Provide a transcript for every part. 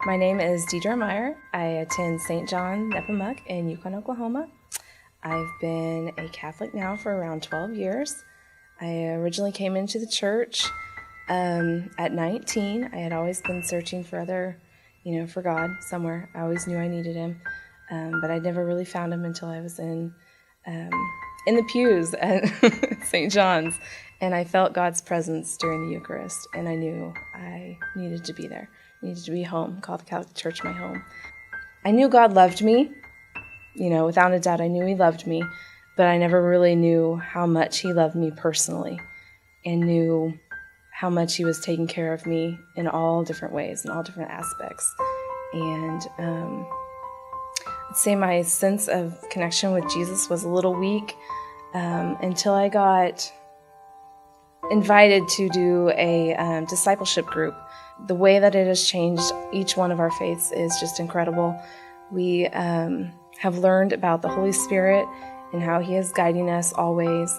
My name is Deidre Meyer. I attend St. John Nepomuk in Yukon, Oklahoma. I've been a Catholic now for around 12 years. I originally came into the church at 19. I had always been searching for for God somewhere. I always knew I needed Him, but I never really found Him until I was in the pews at St. John's, and I felt God's presence during the Eucharist, and I knew I needed to be there. I needed to be home, call the Catholic Church my home. I knew God loved me, without a doubt I knew He loved me, but I never really knew how much He loved me personally, and knew how much He was taking care of me in all different ways, in all different aspects. And I'd say my sense of connection with Jesus was a little weak until I got invited to do a discipleship group. The way that it has changed each one of our faiths is just incredible. We have learned about the Holy Spirit and how He is guiding us always,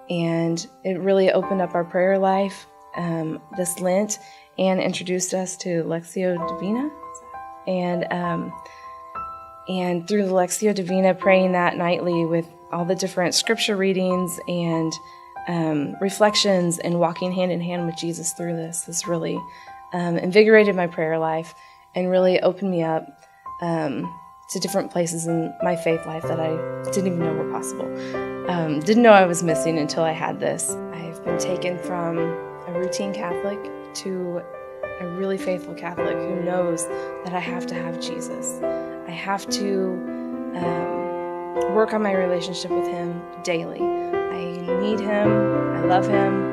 and it really opened up our prayer life this Lent and introduced us to Lectio Divina. And through the Lectio Divina, praying that nightly with all the different scripture readings and reflections and walking hand in hand with Jesus through this has really invigorated my prayer life and really opened me up to different places in my faith life that I didn't even know were possible. Didn't know I was missing until I had this. I've been taken from a routine Catholic to a really faithful Catholic who knows that I have to have Jesus. I have to work on my relationship with Him daily. I need Him. I love Him.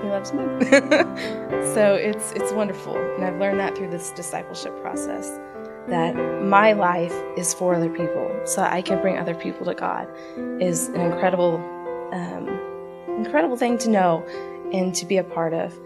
He loves me. So it's wonderful. And I've learned that through this discipleship process, that my life is for other people, so I can bring other people to God is an incredible thing to know and to be a part of.